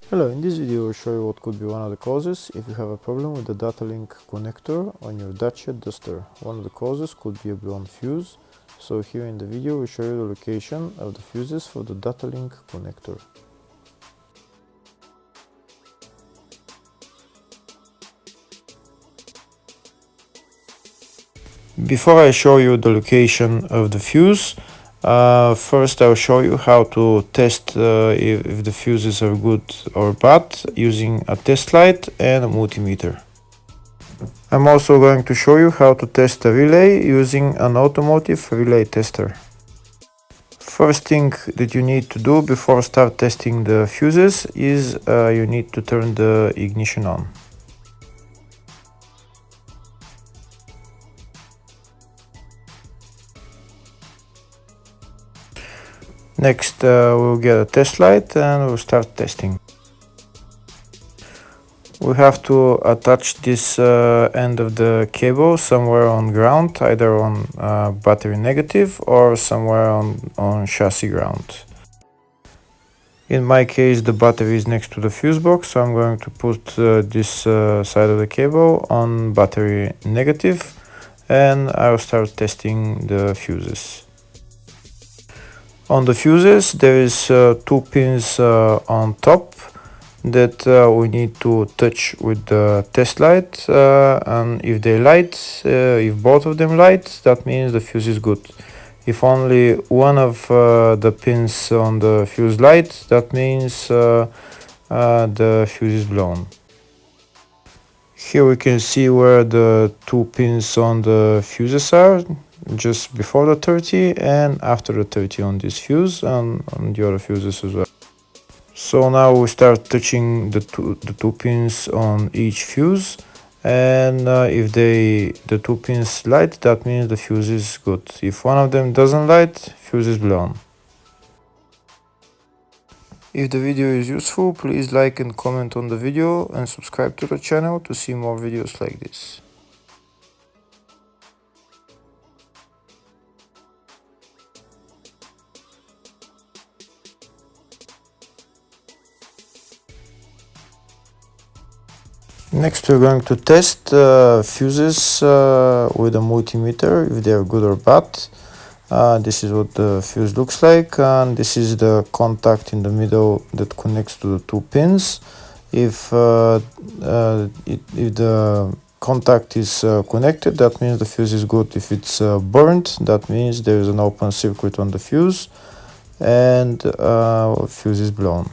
Hello, in this video I will show you what could be one of the causes if you have a problem with the data link connector on your Dacia Duster. One of the causes could be a blown fuse, so here in the video we show you the location of the fuses for the data link connector. Before I show you the location of the fuse, first I'll show you how to test if the fuses are good or bad using a test light and a multimeter. I'm also going to show you how to test a relay using an automotive relay tester. First thing that you need to do before start testing the fuses is you need to turn the ignition on. Next we'll get a test light and we'll start testing. We have to attach this end of the cable somewhere on ground, either on battery negative or somewhere on chassis ground. In my case the battery is next to the fuse box, so I'm going to put this side of the cable on battery negative and I'll start testing the fuses. On the fuses there is two pins on top that we need to touch with the test light, and if they light, if both of them light, that means the fuse is good. If only one of the pins on the fuse light, that means the fuse is blown. Here we can see where the two pins on the fuses are, just before the 30 and after the 30 on this fuse and on the other fuses as well. So now we start touching the two pins on each fuse, and if the two pins light, that means the fuse is good. If one of them doesn't light, fuse is blown. If the video is useful, please like and comment on the video and subscribe to the channel to see more videos like this. Next we're going to test fuses with a multimeter, if they are good or bad. This is what the fuse looks like, and this is the contact in the middle that connects to the two pins. If the contact is connected, that means the fuse is good. If it's burnt, that means there is an open circuit on the fuse and fuse is blown.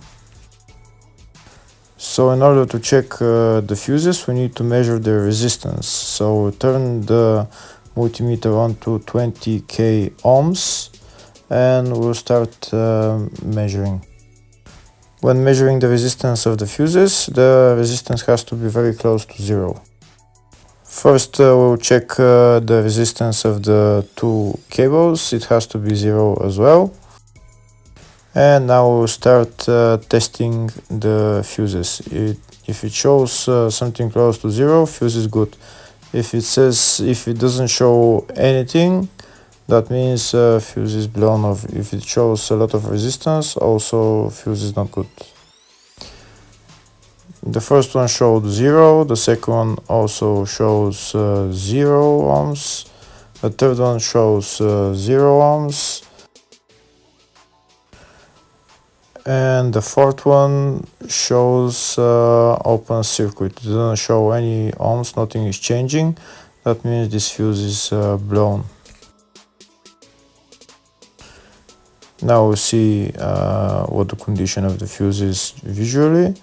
So in order to check the fuses, we need to measure the resistance. So turn the multimeter on to 20k ohms and we'll start measuring. When measuring the resistance of the fuses, the resistance has to be very close to zero. First we'll check the resistance of the two cables. It has to be zero as well. And now we'll start testing the fuses. If it shows something close to zero, fuse is good. If it doesn't show anything, that means fuse is blown off. If it shows a lot of resistance, also fuse is not good. The first one showed 0, the second one also shows 0 ohms, the third one shows 0 ohms, and the fourth one shows open circuit. It doesn't show any ohms, nothing is changing. That means this fuse is blown. Now we see what the condition of the fuse is visually.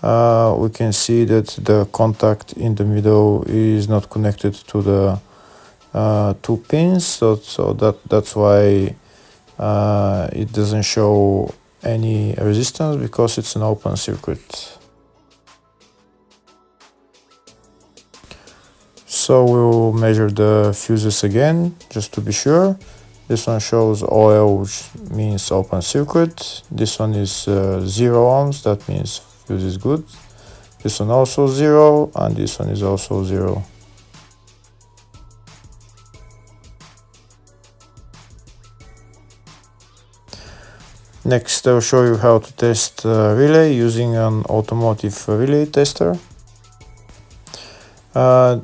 We can see that the contact in the middle is not connected to the two pins, so that's why it doesn't show any resistance, because it's an open circuit. So we'll measure the fuses again just to be sure. This one shows OL, which means open circuit. This one is 0 ohms, that means fuse is good. This one also 0, and this one is also 0. Next, I'll show you how to test relay using an automotive relay tester.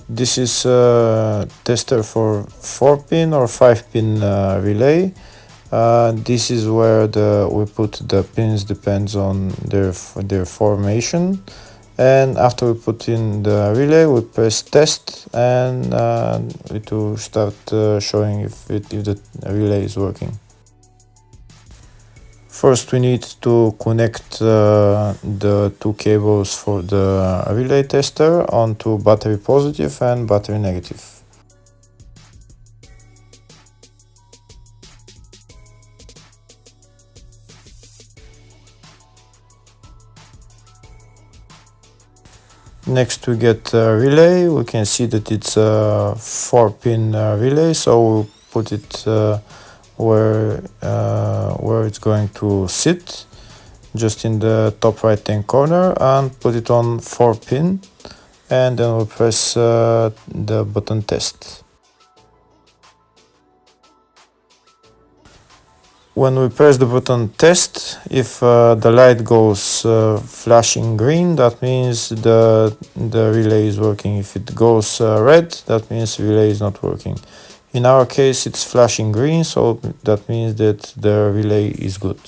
This is a tester for 4-pin or 5-pin relay. This is where we put the pins, depends on their formation. And after we put in the relay, we press test, and it will start showing if the relay is working. First, we need to connect the two cables for the relay tester onto battery positive and battery negative. Next, we get a relay. We can see that it's a 4-pin relay, so we'll put it where it's going to sit, just in the top right hand corner, and put it on 4-pin, and then we'll press the button test. When we press the button test, if the light goes flashing green, that means the relay is working. If it goes red, that means the relay is not working. In our case, it's flashing green, so that means that the relay is good.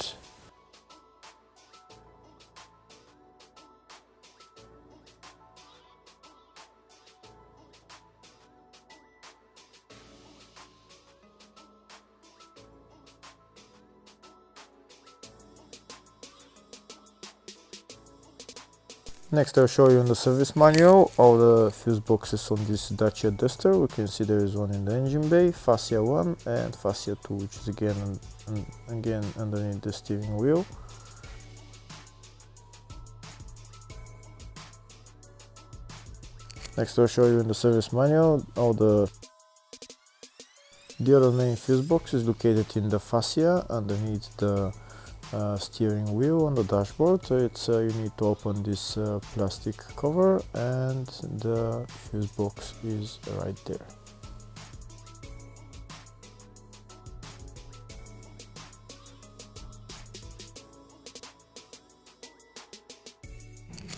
Next, I'll show you in the service manual all the fuse boxes on this Dacia Duster. We can see there is one in the engine bay, fascia 1 and fascia 2, which is again underneath the steering wheel. Next, I'll show you in the service manual all the other main fuse box is located in the fascia underneath the steering wheel on the dashboard. So it's you need to open this plastic cover, and the fuse box is right there.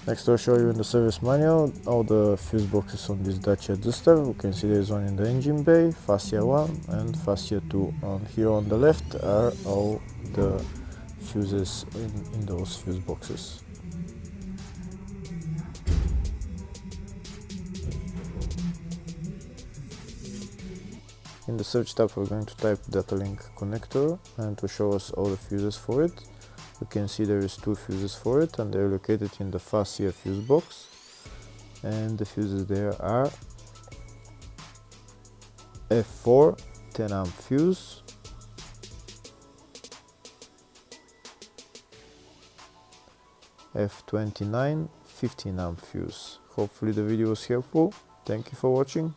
Next, I'll show you in the service manual all the fuse boxes on this Dacia Duster. We can see there's one in the engine bay, fascia 1 and fascia 2. And here on the left are all the fuses in those fuse boxes. In the search tab, we're going to type data link connector, and to show us all the fuses for it. We can see there is 2 fuses for it, and they're located in the fascia fuse box. And the fuses there are F4 10 amp fuse, F29 15 amp fuse. Hopefully the video was helpful. Thank you for watching.